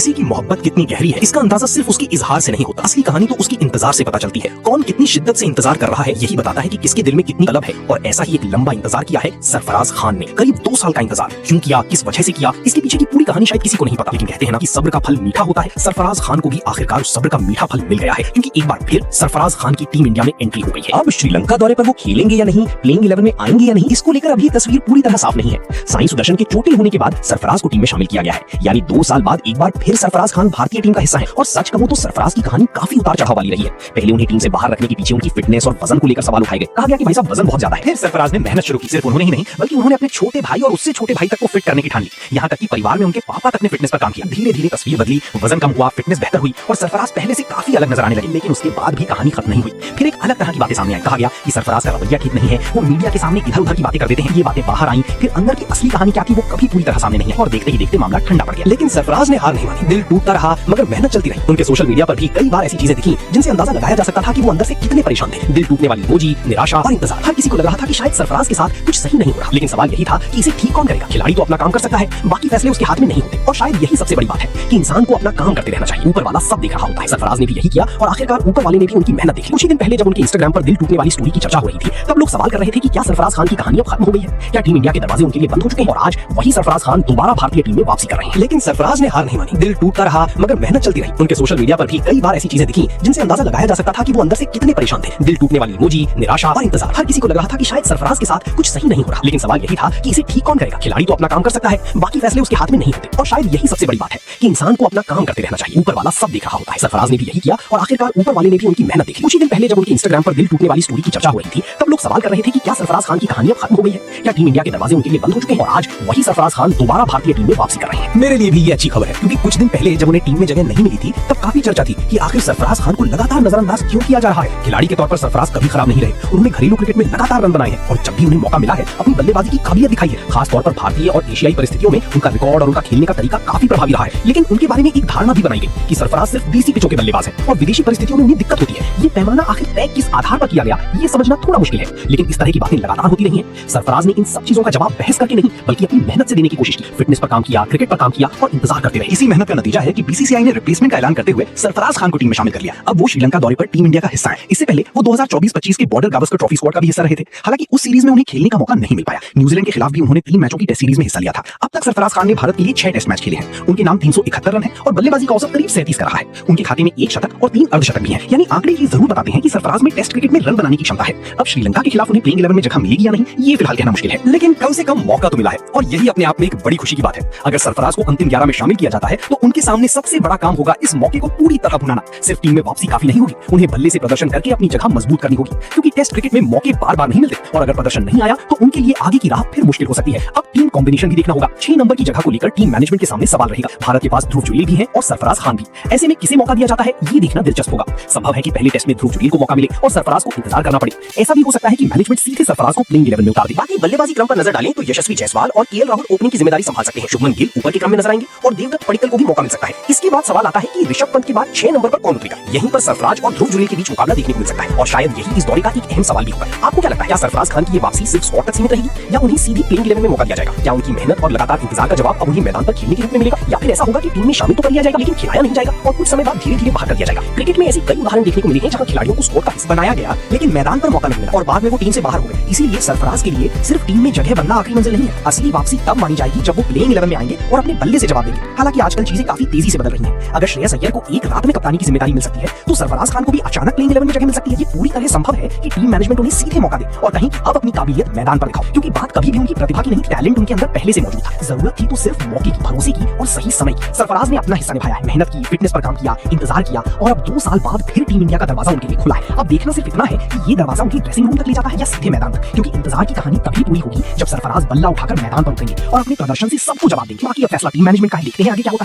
किसी की मोहब्बत कितनी गहरी है इसका अंदाजा सिर्फ उसकी इजहार से नहीं होता, असली कहानी तो उसकी इंतजार से पता चलती है। कौन कितनी शिद्दत से इंतजार कर रहा है यही बताता है कि किसके दिल में कितनी तलब है। और ऐसा ही एक लंबा इंतजार किया है सरफराज खान ने। करीब 2 साल का इंतजार। क्यों किया, किस वजह से किया, इसके पीछे की पूरी कहानी शायद किसी को नहीं पता, लेकिन कहते हैं ना कि सब्र का फल मीठा होता है। सरफराज खान को भी आखिरकार उस सब्र का मीठा फल मिल गया है, क्योंकि एक बार फिर सरफराज खान की टीम इंडिया में एंट्री हो गई है। अब श्रीलंका दौरे पर वो खेलेंगे या नहीं, प्लेइंग 11 में आएंगे या नहीं, इसको लेकर अभी तस्वीर पूरी तरह साफ नहीं है। साई सुदर्शन के चोटिल होने के बाद सरफराज को टीम में शामिल किया गया है, यानी 2 साल बाद एक बार फिर सरफराज खान भारतीय टीम का हिस्सा है। और सच कहूं तो सरफराज की कहानी काफी उतार चढ़ाव वाली रही है। पहले उन्हें टीम से बाहर रखने के पीछे उनकी फिटनेस और वजन को लेकर सवाल उठाए गए। कहा गया कि भाई साहब वजन बहुत ज्यादा है। फिर सरफराज ने मेहनत शुरू की। सिर्फ उन्होंने ही नहीं बल्कि उन्होंने अपने छोटे भाई और उससे छोटे भाई तक को फिट करने की ठान ली। यहाँ तक कि परिवार में उनके पापा तक ने फिटनेस पर काम किया। धीरे धीरे तस्वीर बदली, वजन कम हुआ, फिटनेस बेहतर हुई और सरफराज पहले से काफी अलग नजर आने लगे। लेकिन उसके बाद भी कहानी खत्म नहीं हुई। फिर एक अलग तरह की बातें सामने आई। कहा गया कि सरफराज का रवैया ठीक नहीं है, वो मीडिया के सामने इधर उधर की बातें कर देते हैं। ये बातें बाहर आई, फिर अंदर की असली कहानी क्या थी वो कभी पूरी तरह सामने नहीं है। और देखते ही देखते मामला ठंडा पड़ गया। लेकिन सरफराज ने हार नहीं मानी, दिल टूटता रहा, मगर मेहनत चलती रही। उनके सोशल मीडिया पर भी कई बार ऐसी चीजें दिखी जिनसे अंदाजा लगाया जा सकता था कि वो अंदर से कितने परेशान थे। दिल टूटने वाली इमोजी, निराशा और इंतजार। हर किसी को लग रहा था कि शायद सरफराज के साथ कुछ सही नहीं हो रहा। लेकिन सवाल यही था कि इसे ठीक कौन करेगा। खिलाड़ी तो अपना काम कर सकता है, बाकी फैसले उसके हाथ में नहीं होते। और शायद यही सबसे बड़ी बात है कि इंसान को अपना काम करते रहना चाहिए। ऊपर वाला सब देख रहा होता है। सरफराज ने भी यही किया और आखिरकार ऊपर वाले ने भी उनकी मेहनत देखी। कुछ ही दिन पहले जब उनके इंस्टाग्राम पर दिल टूटने वाली स्टोरी की चर्चा हो रही थी, तब लोग सवाल कर रहे थे कि क्या सरफराज खान की कहानी अब खत्म हो गई है, क्या टीम इंडिया के दरवाजे उनके लिए बंद हो चुके हैं। और आज वही सरफराज खान दोबारा भारतीय टीम में वापसी कर रहे हैं। लेकिन सरफराज ने हार नहीं मानी, दिल टूटता रहा, मगर मेहनत चलती रही। उनके सोशल मीडिया पर भी कई बार ऐसी चीजें दिखी जिनसे अंदाजा लगाया जा सकता था कि वो अंदर से कितने परेशान थे। दिल टूटने वाली इमोजी, निराशा और इंतजार। हर किसी को लग रहा था कि शायद सरफराज के साथ कुछ सही नहीं हो रहा। लेकिन सवाल यही था कि इसे ठीक कौन करेगा। खिलाड़ी तो अपना काम कर सकता है, बाकी फैसले उसके हाथ में नहीं होते। और शायद यही सबसे बड़ी बात है कि इंसान को अपना काम करते रहना चाहिए। ऊपर वाला सब देख रहा होता है। सरफराज ने भी यही किया और आखिरकार ऊपर वाले ने भी उनकी मेहनत देखी। कुछ ही दिन पहले जब उनके इंस्टाग्राम पर दिल टूटने वाली स्टोरी की चर्चा हो रही थी, तब लोग सवाल कर रहे थे कि क्या सरफराज खान की कहानी अब खत्म हो गई है, क्या टीम इंडिया के दरवाजे उनके लिए बंद हो चुके हैं। और आज वही सरफराज खान दोबारा भारतीय टीम में वापसी कर रहे हैं। मेरे लिए भी ये अच्छी खबर है, क्योंकि कुछ दिन पहले जब उन्हें टीम में जगह नहीं मिली थी, तब काफी चर्चा थी कि आखिर सरफराज खान को लगातार नजरअंदाज क्यों किया जा रहा है। खिलाड़ी के तौर पर सरफराज कभी खराब नहीं रहे। उन्होंने घरेलू क्रिकेट में लगातार रन बनाए हैं और जब भी उन्हें मौका मिला है अपनी बल्लेबाजी की काबिलियत दिखाई है। खास तौर पर भारतीय और एशियाई परिस्थितियों में उनका रिकॉर्ड और उनका खेलने का तरीका काफी प्रभावी रहा है। लेकिन उनके बारे में एक धारणा भी बनाई गई कि सरफराज सिर्फ देसी पिचों के बल्लेबाज हैं और विदेशी परिस्थितियों में उन्हें दिक्कत होती है। ये पैमाना आखिर तय किस आधार पर किया गया ये समझना थोड़ा मुश्किल है, लेकिन इस तरह की बातें लगातार होती रही हैं। सरफराज ने इन सब चीजों का जवाब बहस करके नहीं बल्कि अपनी मेहनत से देने की कोशिश की। फिटनेस पर काम किया, क्रिकेट पर काम किया और इंतजार करते रहे। इसी मेहनत का नतीजा है कि बीसीसीआई ने रिप्लेसमेंट का ऐलान करते हुए सरफराज खान को टीम में शामिल कर लिया। अब वो श्रीलंका दौरे पर टीम इंडिया का हिस्सा है। इससे पहले वो 2024-25 के बॉर्डर गावस्कर ट्रॉफी स्क्वाड का भी हिस्सा रहे थे। हालांकि उस सीरीज में उन्हें खेलने का मौका नहीं मिल पाया। न्यूजीलैंड के खिलाफ भी उन्होंने 3 मैचों की टेस्ट सीरीज में हिस्सा लिया था। अब तक सरफराज खान ने भारत के लिए 6 टेस्ट मैच खेले हैं। उनके नाम 371 रन है और बल्लेबाजी का औसत करीब 37 का रहा है। उनके खाते में 1 शतक और 3 अर्धशतक भी है। यानी आंकड़े ये जरूर बताते हैं कि सरफराज में टेस्ट क्रिकेट में रन बनाने की क्षमता है। अब श्रीलंका के खिलाफ उन्हें प्लेइंग 11 में जगह मिलेगी या नहीं ये फिलहाल कहना मुश्किल है, लेकिन कम से कम मौका तो मिला है और यही अपने आप में एक बड़ी खुशी की बात है। अगर सरफराज को अंतिम 11 में शामिल किया जाता है तो उनके सामने सबसे बड़ा काम होगा इस मौके को पूरी तरह भुनाना। सिर्फ टीम में वापसी काफी नहीं होगी, उन्हें बल्ले से प्रदर्शन करके अपनी जगह मजबूत करनी होगी, क्योंकि टेस्ट क्रिकेट में मौके बार बार नहीं मिलते और अगर प्रदर्शन नहीं आया तो उनके लिए आगे की राह फिर मुश्किल हो सकती है। अब टीम कॉम्बिनेशन भी देखना होगा। 6 नंबर की जगह को लेकर टीम मैनेजमेंट के सामने सवाल रहेगा। भारत के पास ध्रुव जुरेल भी है और सरफराज खान भी। ऐसे में किसे मौका दिया जाता है ये देखना दिलचस्प होगा। संभव है कि पहले टेस्ट में ध्रुव जुरेल को मौका मिले और सरफराज को इंतजार करना पड़े। ऐसा भी हो सकता है कि मैनेजमेंट सीधे सरफराज को प्लेइंग 11 में उतार दे। बाकी बल्लेबाजी क्रम पर नजर डालें तो यशस्वी जायसवाल और केएल राहुल ओपनिंग की जिम्मेदारी संभाल सकते हैं। शुभमन गिल ऊपर के क्रम में नजर आएंगे और देवदत्त पडिक्कल को भी मौका मिल सकता है। इसके बाद सवाल आता है कि ऋषभ पंत के बाद 6 नंबर पर कौन उतरेगा। यहीं पर सरफराज और ध्रुव जुरेल के बीच मुकाबला देखने को मिल सकता है और शायद यही इस दौरे का एक अहम सवाल भी होगा। आपको क्या लगता है, क्या सरफराज खान की ये वापसी सिर्फ स्क्वाड तक सीमित रहेगी या उन्हें सीधी प्लेइंग 11 में मौका दिया जाएगा? क्या उनकी मेहनत और लगातार इंतजार का जवाब अब उन्हें मैदान पर खेलने के रूप में मिलेगा, या फिर ऐसा होगा कि टीम में शामिल तो कर लिया जाएगा लेकिन खिलाया नहीं जाएगा और कुछ समय बाद धीरे धीरे बाहर कर दिया जाएगा। क्रिकेट में ऐसी कई उदाहरण देखने को मिले हैं जहां खिलाड़ियों को स्क्वाड का हिस्सा बनाया गया लेकिन मैदान पर मौका नहीं मिला और बाद में वो टीम से बाहर हो गए। इसीलिए सरफराज के लिए सिर्फ टीम में जगह बनना आखिरी मंजिल नहीं है। असली वापसी तब मानी जाएगी जब वो प्लेइंग 11 में आएंगे और अपने बल्ले से जवाब देंगे। हालांकि आजकल चीजें काफी तेजी से बदल रही हैं। अगर श्रेयस अय्यर को एक रात में कप्तानी की जिम्मेदारी मिल सकती है तो सरफराज खान को भी अचानक प्लेइंग 11 में जगह मिल सकती है। ये पूरी तरह संभव है कि टीम मैनेजमेंट उन्हें सीधे मौका दे और कहीं अब अपनी काबिलियत मैदान पर दिखाओ, क्योंकि बात कभी भी उनकी प्रतिभा की नहीं, टैलेंट उनके अंदर पहले से मौजूद था। जरूरत थी तो सिर्फ मौके की, भरोसे की और सही समय की। सरफराज ने अपना हिस्सा निभाया है, मेहनत की, फिटनेस पर काम किया, इंतजार किया और अब 2 साल बाद फिर टीम इंडिया का दरवाजा उनके लिए खुला है। अब देखना सिर्फ इतना है कि ये दरवाजा उनकी ड्रेसिंग रूम तक ले जाता है या सीधे मैदान तक, क्योंकि इंतजार की कहानी तभी पूरी होगी जब सरफराज बल्ला उठाकर मैदान पर उतरेंगे और अपने प्रदर्शन से सबको जवाब देंगे। बाकी अब फैसला टीम मैनेजमेंट का है, देखते हैं आगे क्या होता है।